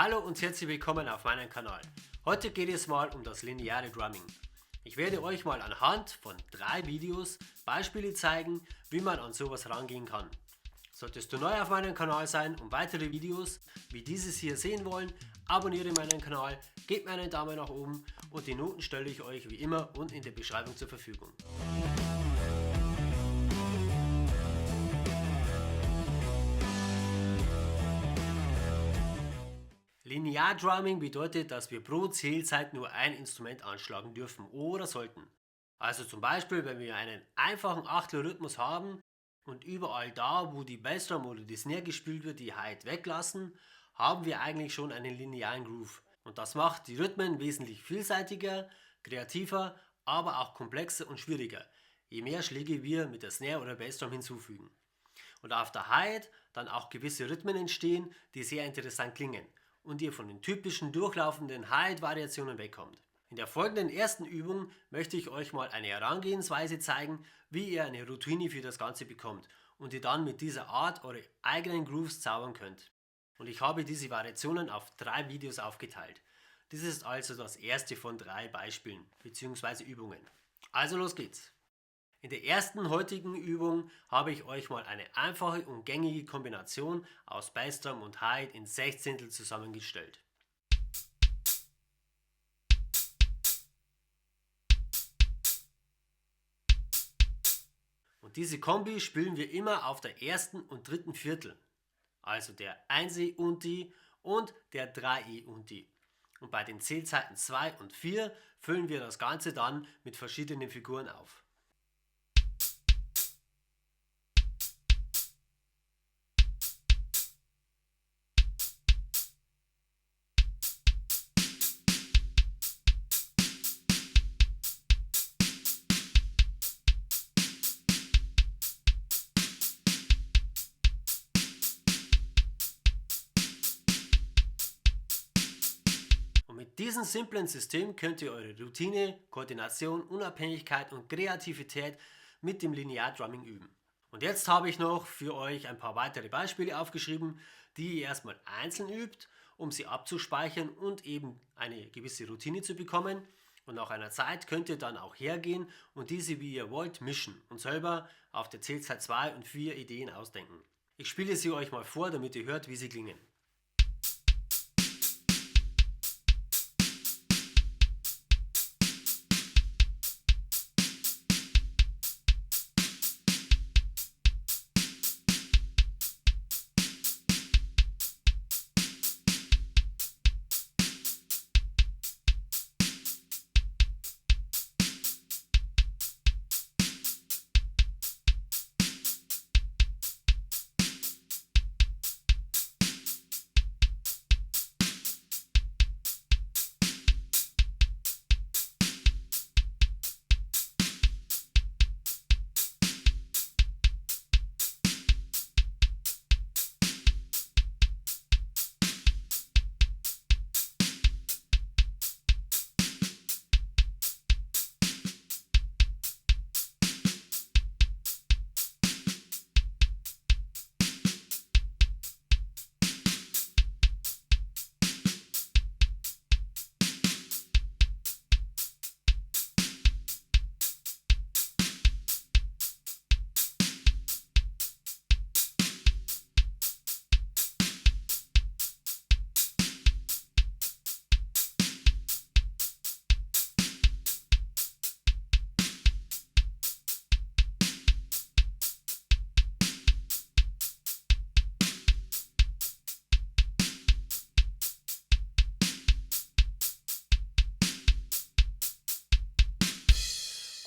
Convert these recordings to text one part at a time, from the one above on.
Hallo und herzlich willkommen auf meinem Kanal. Heute geht es mal um das lineare Drumming. Ich werde euch mal anhand von 3 Videos Beispiele zeigen, wie man an sowas rangehen kann. Solltest du neu auf meinem Kanal sein und weitere Videos wie dieses hier sehen wollen, abonniere meinen Kanal, gebt mir einen Daumen nach oben und die Noten stelle ich euch wie immer unten in der Beschreibung zur Verfügung. Linear Drumming bedeutet, dass wir pro Zählzeit nur ein Instrument anschlagen dürfen oder sollten. Also zum Beispiel, wenn wir einen einfachen Achtelrhythmus haben und überall da, wo die Bassdrum oder die Snare gespielt wird, die Hi-Hat weglassen, haben wir eigentlich schon einen linearen Groove. Und das macht die Rhythmen wesentlich vielseitiger, kreativer, aber auch komplexer und schwieriger, je mehr Schläge wir mit der Snare oder Bassdrum hinzufügen. Und auf der Hi-Hat dann auch gewisse Rhythmen entstehen, die sehr interessant klingen und ihr von den typischen durchlaufenden Hi-Hat-Variationen wegkommt. In der folgenden ersten Übung möchte ich euch mal eine Herangehensweise zeigen, wie ihr eine Routine für das Ganze bekommt und ihr dann mit dieser Art eure eigenen Grooves zaubern könnt. Und ich habe diese Variationen auf 3 Videos aufgeteilt. Dies ist also das erste von 3 Beispielen bzw. Übungen. Also los geht's! In der ersten heutigen Übung habe ich euch mal eine einfache und gängige Kombination aus Bassdrum und Hi-Hat in Sechzehntel zusammengestellt. Und diese Kombi spielen wir immer auf der ersten und dritten Viertel, also der 1E Unti und der 3E Unti. Und bei den Zählzeiten 2 und 4 füllen wir das Ganze dann mit verschiedenen Figuren auf. Und mit diesem simplen System könnt ihr eure Routine, Koordination, Unabhängigkeit und Kreativität mit dem Linear Drumming üben. Und jetzt habe ich noch für euch ein paar weitere Beispiele aufgeschrieben, die ihr erstmal einzeln übt, um sie abzuspeichern und eben eine gewisse Routine zu bekommen. Und nach einer Zeit könnt ihr dann auch hergehen und diese wie ihr wollt mischen und selber auf der Zählzeit 2 und 4 Ideen ausdenken. Ich spiele sie euch mal vor, damit ihr hört, wie sie klingen.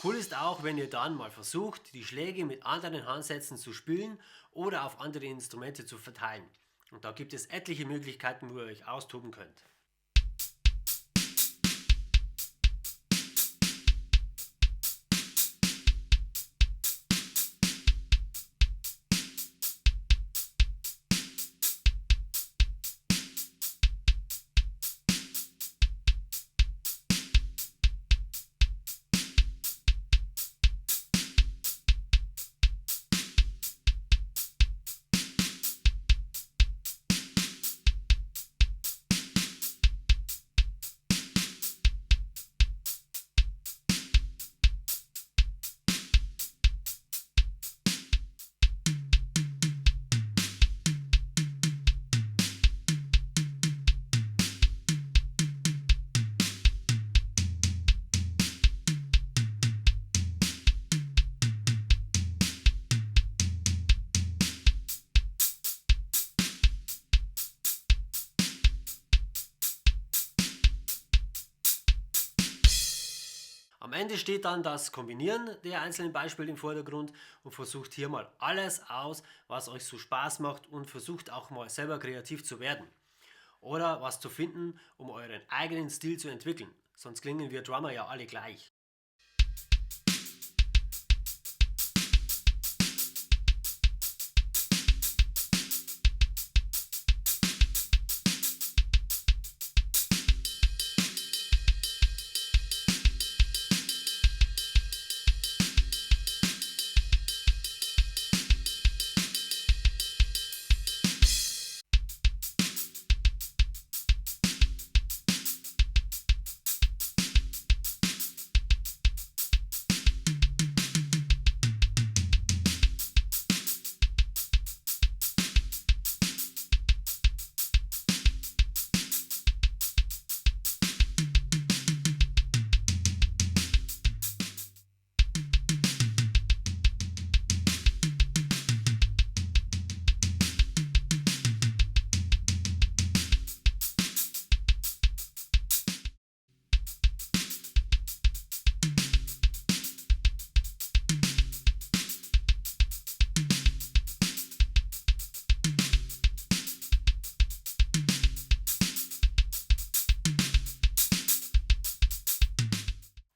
Cool ist auch, wenn ihr dann mal versucht, die Schläge mit anderen Handsätzen zu spielen oder auf andere Instrumente zu verteilen. Und da gibt es etliche Möglichkeiten, wo ihr euch austoben könnt. Am Ende steht dann das Kombinieren der einzelnen Beispiele im Vordergrund und versucht hier mal alles aus, was euch so Spaß macht und versucht auch mal selber kreativ zu werden. Oder was zu finden, um euren eigenen Stil zu entwickeln. Sonst klingen wir Drummer ja alle gleich.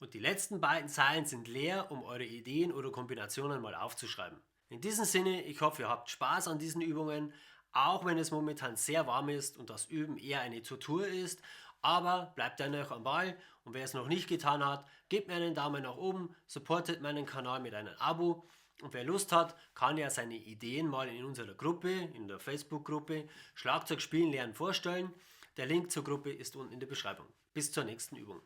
Und die letzten beiden Zeilen sind leer, um eure Ideen oder Kombinationen mal aufzuschreiben. In diesem Sinne, ich hoffe, ihr habt Spaß an diesen Übungen, auch wenn es momentan sehr warm ist und das Üben eher eine Tortur ist. Aber bleibt dennoch am Ball und wer es noch nicht getan hat, gebt mir einen Daumen nach oben, supportet meinen Kanal mit einem Abo und wer Lust hat, kann ja seine Ideen mal in unserer Gruppe, in der Facebook-Gruppe Schlagzeug spielen lernen vorstellen. Der Link zur Gruppe ist unten in der Beschreibung. Bis zur nächsten Übung.